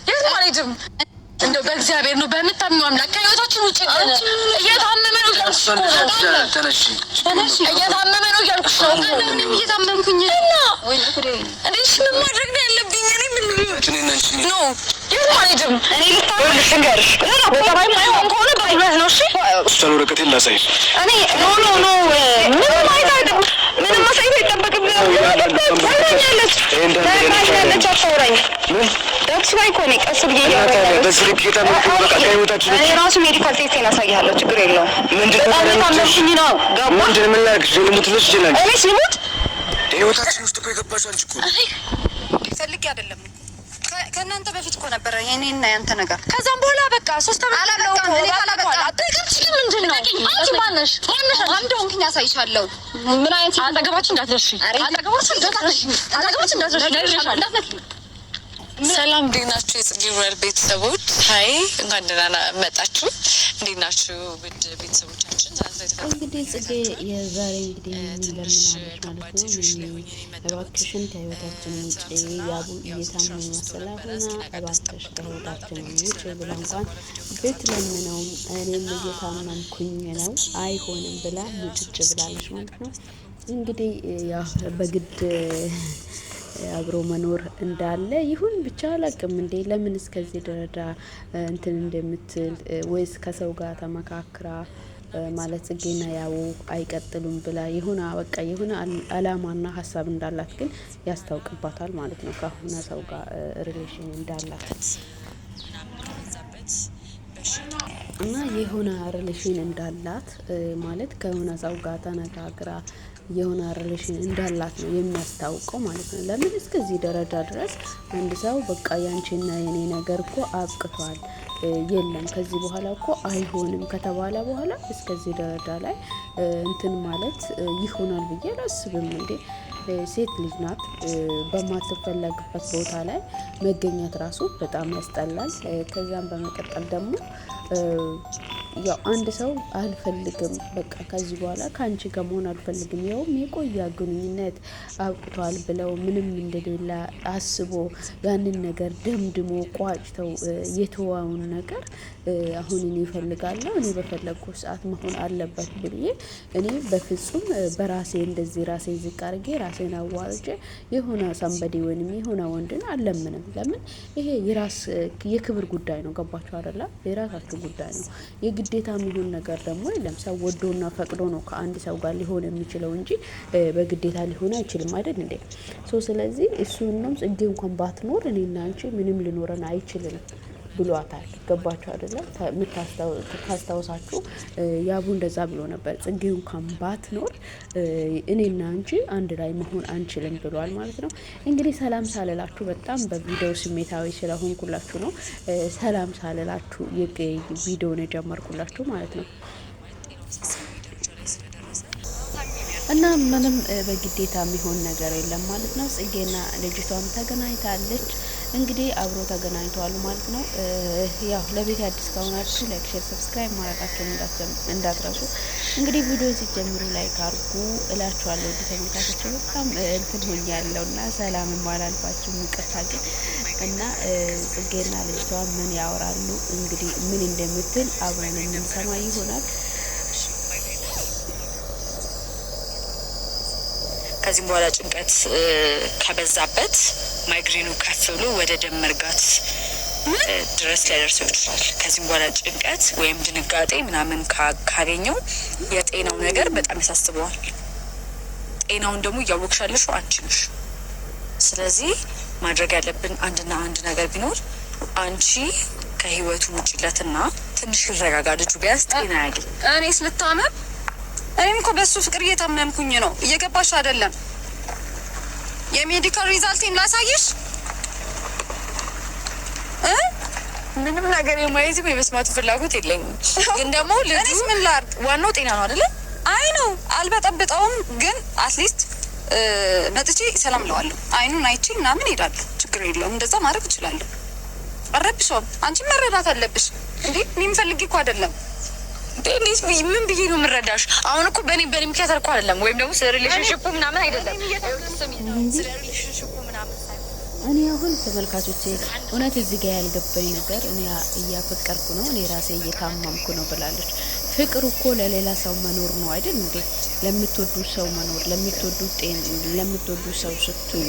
የት ማለትም እንደው በእግዚአብሔር ነው በምታምነው አምላክ ከህይወታችን ውጪ እየታመመ ነው ያልኩሽ እየታመመ ነው ያልኩሽ ነው። እኔም እየታመምኩኝ እና እሺ ምን ማድረግ ነው ያለብኝ? እኔ ምን ነው የት ማለትም እኔ ልታውልሽ ንገርሽ በጣም ማይሆን ከሆነ በእውነት ነው። እሺ እሱን ወረቀት ላሳይሽ። እኔ ኖ ምንም ማይታ ምንም ማሳይት አይጠበቅም። ታኛለች አታውራኝ ዳክስ ባይ ኮኔ ቀስ ብዬ በዚህ ልክ የታመምኩ በቃ ከህይወታችን እኔ ራሱ ሜዲካል ቴስቴን አሳይሃለሁ። ችግር የለውም። ምንድነው ታመምኩኝ ነው ገባ ምንድነው ምን ላድርግሽ? ልሙት ልሽ ይችላል። እኔ ልሙት ህይወታችን ውስጥ እኮ የገባሽ አንቺ እኮ ፈልጌ አይደለም ከእናንተ በፊት እኮ ነበረ የኔና ያንተ ነገር። ከዛም በኋላ በቃ 3 አመት አለው እኮ አላበቃ አጥቅምሽ ምንድነው? አንቺ ማነሽ አንዶንኪኝ አሳይሻለሁ። ምን አይነት አጠገባችን እንዳትደርሺ አጠገባችን እንዳትደርሺ ሰላም እንዴት ናችሁ? የጽጌ ወር ቤተሰቦች ሀይ እንኳን ደህና መጣችሁ። እንዴት ናችሁ ውድ ቤተሰቦቻችን? እንግዲህ ጽጌ የዛሬ እንግዲህ ለምናለች ማለት ነው እባክሽን ከህይወታችን ውጭ ያቡ እየታመመ ስላሆነ እባክሽ ከህይወታችን ውጭ ብላ እንኳን ብትለምነው እኔም እየታመምኩኝ ነው አይሆንም ብላ ሙጭጭ ብላለች ማለት ነው። እንግዲህ ያው በግድ አብሮ መኖር እንዳለ ይሁን ብቻ አላቅም እንዴ ለምን እስከዚህ ደረጃ እንትን እንደምትል ወይስ ከሰው ጋር ተመካክራ ማለት ጽጌና ያው አይቀጥሉም ብላ ይሁን በቃ ይሁን አላማና ሀሳብ እንዳላት ግን ያስታውቅባታል ማለት ነው። ከሆነ ሰው ጋር ሪሌሽን እንዳላት እና የሆነ ሪሌሽን እንዳላት ማለት ከሆነ ሰው ጋር ተነጋግራ የሆነ ሪሌሽን እንዳላት ነው የሚያስታውቀው ማለት ነው። ለምን እስከዚህ ደረጃ ድረስ አንድ ሰው በቃ ያንቺና የኔ ነገር እኮ አብቅቷል የለም ከዚህ በኋላ እኮ አይሆንም ከተባለ በኋላ እስከዚህ ደረጃ ላይ እንትን ማለት ይሆናል ብዬ አላስብም እንዴ። ሴት ልጅ ናት በማትፈለግበት ቦታ ላይ መገኘት ራሱ በጣም ያስጠላል። ከዛም በመቀጠል ደግሞ ያው አንድ ሰው አልፈልግም በቃ ከዚህ በኋላ ካንቺ ጋር መሆን አልፈልግም ያውም የቆየ ግንኙነት አብቅቷል ብለው ምንም እንደሌላ አስቦ ያንን ነገር ደምድሞ ቋጭተው የተዋውን ነገር አሁን እኔ እፈልጋለሁ እኔ በፈለኩ ሰዓት መሆን አለበት ብዬ እኔ በፍጹም በራሴ እንደዚህ ራሴን ዝቅ አድርጌ ራሴን አዋርጄ የሆነ ሰንበዲ ወይንም የሆነ ወንድን አለምንም። ለምን ይሄ የራስ የክብር ጉዳይ ነው። ገባችሁ አይደለ? የራሳችሁ ጉዳይ ነው። የግዴታ የሚሆን ነገር ደግሞ የለም። ሰው ወዶና ፈቅዶ ነው ከአንድ ሰው ጋር ሊሆን የሚችለው እንጂ በግዴታ ሊሆን አይችልም አይደል እንዴ? ስለዚህ እሱንም ጽጌ እንኳን ባትኖር እኔና አንቺ ምንም ሊኖረን አይችልም ብሏታል። ገባችሁ አይደለ? ካስታውሳችሁ ያቡ እንደዛ ብሎ ነበር። ጽጌ እንኳን ባትኖር እኔና አንቺ አንድ ላይ መሆን አንችልም ብሏል ማለት ነው። እንግዲህ ሰላም ሳልላችሁ በጣም በቪዲዮ ስሜታዊ ስለሆንኩላችሁ ነው ሰላም ሳልላችሁ ቪዲዮን የጀመርኩላችሁ ማለት ነው። እና ምንም በግዴታ የሚሆን ነገር የለም ማለት ነው። ጽጌና ልጅቷም ተገናኝታለች። እንግዲህ አብሮ ተገናኝተዋል ማለት ነው። ያው ለቤት አዲስ ከሆናችሁ ላይክ፣ ሼር፣ ሰብስክራይብ ማድረጋችሁን እንዳትረሱ። እንግዲህ ቪዲዮ ሲጀምሩ ላይክ አድርጉ እላችኋለሁ። ወደ ተመልካቾች በጣም እንትን ሆኛለሁና ሰላም ማላልፋችሁ ይቅርታ ግን እና ጽጌና ልጅቷ ምን ያወራሉ እንግዲህ ምን እንደምትል አብረን የምንሰማ ይሆናል። ከዚህም በኋላ ጭንቀት ከበዛበት ማይግሬኑ ከፍ ብሎ ወደ ደም መርጋት ድረስ ሊያደርሰው ይችላል። ከዚህም በኋላ ጭንቀት ወይም ድንጋጤ ምናምን ካገኘው የጤናው ነገር በጣም ያሳስበዋል። ጤናውን ደግሞ እያወቅሻለሽ አንቺ ነሽ። ስለዚህ ማድረግ ያለብን አንድና አንድ ነገር ቢኖር አንቺ ከህይወቱ ውጪለትና ትንሽ ልረጋጋ፣ ልጁ ቢያንስ ጤና ያገኝ። እኔስ ልታመም እኔም እኮ በሱ ፍቅር እየታመምኩኝ ነው። እየገባሽ አይደለም? የሜዲካል ሪዛልቴን ላሳይሽ። ምንም ነገር የማየት የመስማት ፍላጎት የለኝም። ግን ደግሞ እኔስ ምን ላድርግ? ዋናው ጤና ነው አይደለ? አይ ነው አልበጠብጠውም፣ ግን አትሊስት መጥቼ ሰላም ለዋለሁ። አይኑን አይቼ ምናምን ሄዳለሁ። ችግር የለውም። እንደዛ ማድረግ እችላለሁ። አረብሽም አንቺ መረዳት አለብሽ እንዴ? እኔም ፈልጌ እኮ አይደለም። እንዴት ምን ብዬ ነው የምረዳሽ? አሁን እኮ በኔ ምክንያት አይደለም፣ ወይም ደግሞ ስለ ሪሌሽንሺፑ ምናምን አይደለም። ስለ ሪሌሽንሺፑ ምናምን እኔ አሁን ተመልካቾቼ እውነት እዚህ ጋር ያልገባኝ ነገር እኔ እያፈቀርኩ ነው እኔ ራሴ እየታመምኩ ነው ብላለች። ፍቅር እኮ ለሌላ ሰው መኖር ነው አይደል እንዴ? ለምትወዱት ሰው መኖር፣ ለምትወዱት ሰው ስትሉ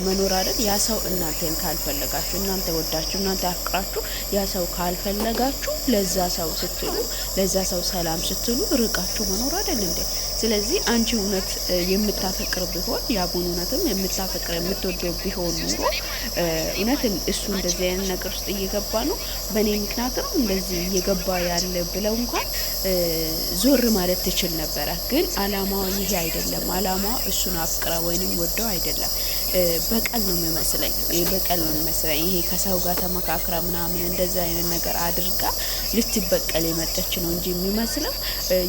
መኖር አይደል? ያ ሰው እናንተን ካልፈለጋችሁ፣ እናንተ ወዳችሁ፣ እናንተ አፍቅራችሁ ያ ሰው ካልፈለጋችሁ ለዛ ሰው ስትሉ፣ ለዛ ሰው ሰላም ስትሉ ርቃችሁ መኖር አይደል እንዴ? ስለዚህ አንቺ እውነት የምታፈቅር ቢሆን ያቡን እውነትም የምታፈቅር የምትወደው ቢሆን ኑሮ እውነት እሱ እንደዚህ አይነት ነገር ውስጥ እየገባ ነው በእኔ ምክንያትም እንደዚህ እየገባ ያለ ብለው እንኳን ዞር ማለት ትችል ነበረ። ግን አላማዋ ይሄ አይደለም። አላማዋ እሱን አፍቅራ ወይንም ወደው አይደለም። በቀል ነው የሚመስለኝ። ይሄ ከሰው ጋር ተመካክራ ምናምን እንደዛ አይነት ነገር አድርጋ ልትበቀል የመጣች ነው እንጂ የሚመስለው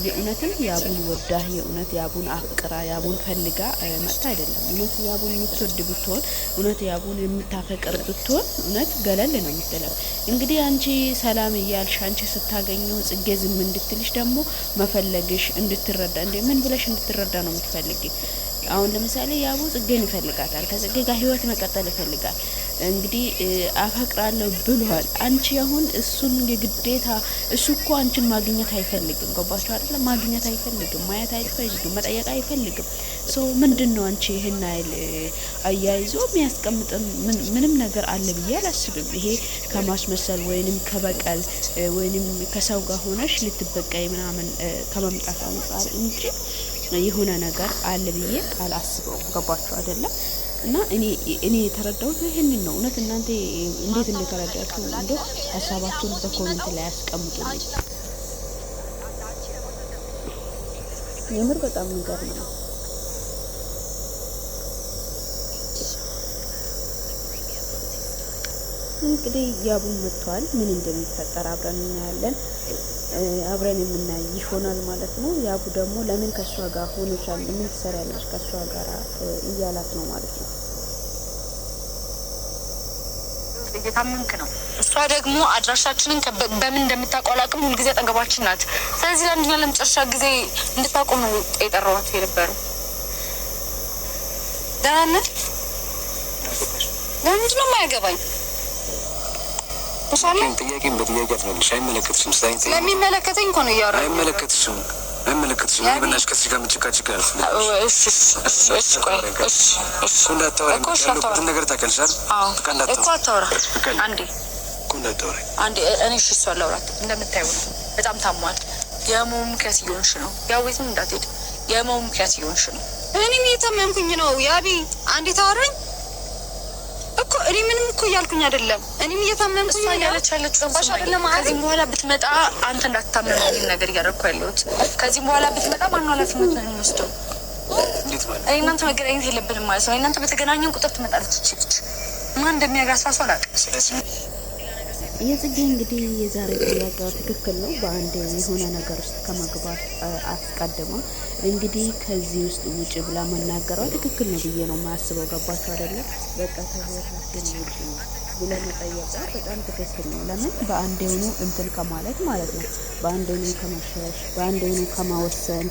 የእውነትም ያቡን ወዳ የእውነት ያቡን አፍቅራ ያቡን ፈልጋ መጣ አይደለም። እውነት ያቡን የምትወድ ብትሆን፣ እውነት ያቡን የምታፈቅር ብትሆን እውነት ገለል ነው የምትለው። እንግዲህ አንቺ ሰላም እያልሽ አንቺ ስታገኘው ጽጌ ዝም እንድትልሽ ደግሞ መፈለግሽ እንድትረዳ እንዴ ምን ብለሽ እንድትረዳ ነው የምትፈልጊ? አሁን ለምሳሌ ያቡ ጽጌን ይፈልጋታል። ከጽጌ ጋር ህይወት መቀጠል ይፈልጋል። እንግዲህ አፈቅራለሁ ብሏል። አንቺ አሁን እሱን የግዴታ እሱ እኮ አንቺን ማግኘት አይፈልግም። ገባችሁ አይደል? ማግኘት አይፈልግም፣ ማየት አይፈልግም፣ መጠየቅ አይፈልግም። ሶ ምንድነው አንቺ ይሄን አይል አያይዞ የሚያስቀምጥ ምንም ነገር አለ ብዬ አላስብም። ይሄ ከማስመሰል ወይንም ከበቀል ወይንም ከሰው ጋር ሆነሽ ልትበቀይ ምናምን ከመምጣት አንጻር እንጂ የሆነ ነገር አለ ብዬ አላስበውም። ገባችሁ አይደለም? እና እኔ የተረዳሁት ይሄንን ነው። እውነት እናንተ እንዴት እንደተረዳችሁ እንደው ሀሳባችሁን በኮሜንት ላይ አስቀምጡልኝ። የምር በጣም የሚገርም ነው። እንግዲህ ያቡን መጥቷል። ምን እንደሚፈጠር አብረን እናያለን። አብረን የምናይ ይሆናል ማለት ነው። ያቡ ደግሞ ለምን ከሷ ጋር ሆነሻል? ምን ትሰሪያለሽ ከሷ ጋር እያላት ነው ማለት ነው። እየታመምክ ነው። እሷ ደግሞ አድራሻችንን በምን እንደምታቋላቅም ሁልጊዜ አጠገባችን ናት። ስለዚህ ለአንደኛ ለመጨረሻ ጊዜ እንድታቆም ነው የጠራኋት የነበረው። ደህና ነህ? ለምንድን ነው የማያገባኝ? ጥያቄን በጥያቄ አትመልሽ። አይመለከትሽም። ስለሚመለከተኝ እኮ ነው እያወራሁ። አይመለከትሽም። በእናትሽ ከዚህ ጋር የምትጨቃጭቅ ያለፍ ያለበትን ነገር ታውቂያለሽ እኮ አታውራ። አንዴ እኔ እሷ ላውራት። እንደምታየው ነው በጣም ታሟል። የህመሙ ምክንያት እየሆንሽ ነው። ያው ቤትም እንዳትሄድ የህመሙ ምክንያት እየሆንሽ ነው። እኔም እየታመምኩኝ ነው። ያቢ አንዴ ታወራኝ እኮ እኔ ምንም እኮ እያልኩኝ አይደለም። እኔም እየታመምኩኝ ነው ያለች ገባሽ አይደለም? ከዚህም በኋላ ብትመጣ አንተ እንዳትታመም ነው ነገር እያደረኩ ያለሁት። ከዚህም በኋላ ብትመጣ ማን ኃላፊነት ነው የሚወስደው? እኔ እናንተ መገናኘት የለብንም ማለት ነው። እናንተ በተገናኘን ቁጥር ትመጣለች እቺ ልጅ። ማን እንደሚያጋሳ ሰው አላውቅም። የጽጌ እንግዲህ የዛሬ ጥያቄዋ ትክክል ነው። በአንድ የሆነ ነገር ውስጥ ከመግባት አስቀድማ እንግዲህ ከዚህ ውስጥ ውጭ ብላ መናገሯ ትክክል ነው ብዬ ነው የማያስበው። ገባችሁ አይደለም? በቃ ከህይወታችን ውጭ ብለ መጠየቋ በጣም ትክክል ነው። ለምን በአንድ የሆኑ እንትን ከማለት ማለት ነው። በአንድ የሆኑ ከመሸሽ፣ በአንድ የሆኑ ከመወሰን፣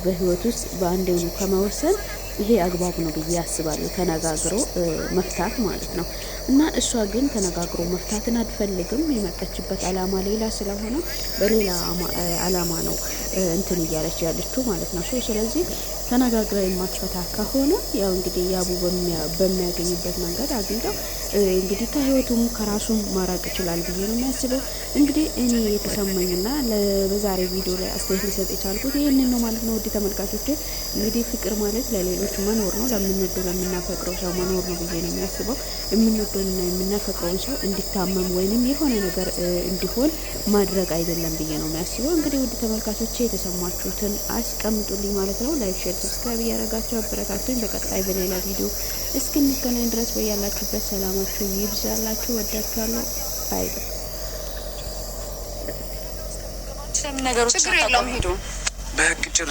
በህይወት ውስጥ በአንድ የሆኑ ከመወሰን ይሄ አግባብ ነው ብዬ አስባለሁ። ተነጋግሮ መፍታት ማለት ነው። እና እሷ ግን ተነጋግሮ መፍታትን አትፈልግም። የመጣችበት አላማ ሌላ ስለሆነ በሌላ አላማ ነው እንትን እያለች ያለችው ማለት ነው። ስለዚህ ተነጋግራ የማትፈታ ከሆነ ያው እንግዲህ ያቡ በሚያገኝበት መንገድ አግኝተው እንግዲህ ከህይወቱም ከራሱም ማራቅ ይችላል ብዬ ነው የሚያስበው። እንግዲህ እኔ የተሰማኝና በዛሬ ቪዲዮ ላይ አስተያየት ሊሰጥ የቻልኩት ይህንን ነው ማለት ነው። ውድ ተመልካቾቼ እንግዲህ ፍቅር ማለት ለሌሎች መኖር ነው፣ ለምንወደው ለምናፈቅረው ሰው መኖር ነው ብዬ ነው የሚያስበው። የምንወደውንና የምናፈቅረውን ሰው እንዲታመም ወይንም የሆነ ነገር እንዲሆን ማድረግ አይደለም ብዬ ነው የሚያስበው። እንግዲህ ውድ ተመልካቾቼ የተሰማችሁትን አስቀምጡልኝ ማለት ነው። ላይክ፣ ሼር፣ ሰብስክራይብ እያደረጋችሁ አበረታቱኝ። በቀጣይ በሌላ ቪዲዮ እስክንገናኝ ድረስ በያላችሁበት ሰላማችሁ ይብዛላችሁ። ወዳችኋለሁ። ባይ። ችግር የለውም ሂዱ።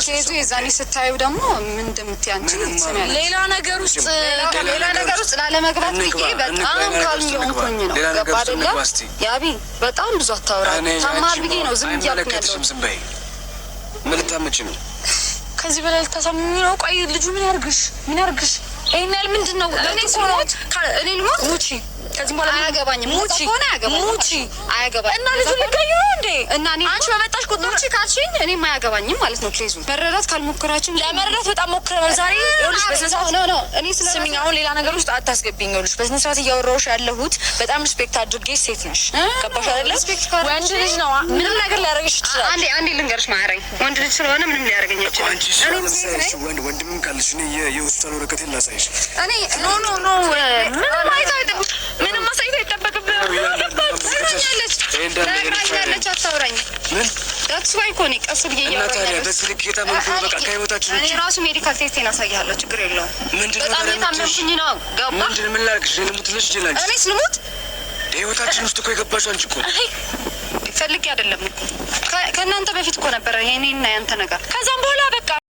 ኬዙ የዛኔ ስታዩ ደግሞ ምን እንደምትይ አንቺ ሌላ ነገር ውስጥ ላለመግባት ብዬ በጣም ካልሆንኩኝ ነው። ገባ አይደለም? ያቢ በጣም ብዙ አታውራ። ታማል ብዬ ነው ዝም እያልኩኝ ያለሁት። ምን ልታመጪ ነው? ከዚህ በላይ ልታሳምኚ ነው? ቆይ ልጁ ምን ያርግሽ? ይሄን ያህል ምንድን ነው? እኔ ልሞት ሙቺ ከዚህ በኋላ አያገባኝም። ሙቺ ሆነ አያገባኝም። ሙቺ አያገባኝም። እና ልጁ ልቀይሩ እንዴ? እና እኔ አንቺ በመጣሽ ቁጥር ሙቺ ካልሽኝ እኔም አያገባኝም ማለት ነው። ኬዙ መረዳት ካልሞከራችሁ ለመረዳት በጣም ሞክረናል ዛሬ። ይኸውልሽ በስነ ስርዓት ነው እኔ ስሚኝ፣ አሁን ሌላ ነገር ውስጥ አታስገቢኝ። ይኸውልሽ በስነ ስርዓት እያወራሁሽ ያለሁት በጣም ሪስፔክት አድርጌ ሴት ነሽ፣ ገባሽ አይደለ? ወንድ ልጅ ነው ምንም ነገር ሊያደርግሽ ይችላል። አንዴ ልንገርሽ ማረኝ፣ ወንድ ልጅ ስለሆነ ምንም ሊያደርገኝ ይችላል። አንቺ ወንድምም ካለሽ እኔ የሆስፒታል ወረቀት ላሳይሽ። እኔ ኖ ምንም ማሳየት አይጠበቅብህም። ያለች አታውራኝ። ምን ዳትስ ዋይ እኮ እኔ ቀስ ብዬ በዚህ ልክ የታመምኩ በቃ ከህይወታችን እኔ ራሱ ሜዲካል ቴስቴን አሳይሃለሁ። ችግር የለውም። በጣም የታመምኩኝ ነው። ገባ ምንድን ምን ላድርግሽ? ልሙትልሽ ይችላል። እኔ ስልሙት ህይወታችን ውስጥ እኮ የገባሽው አንቺ እኮ ፈልጌ አይደለም እኮ ከእናንተ በፊት እኮ ነበረ የኔና ያንተ ነገር። ከዛም በኋላ በቃ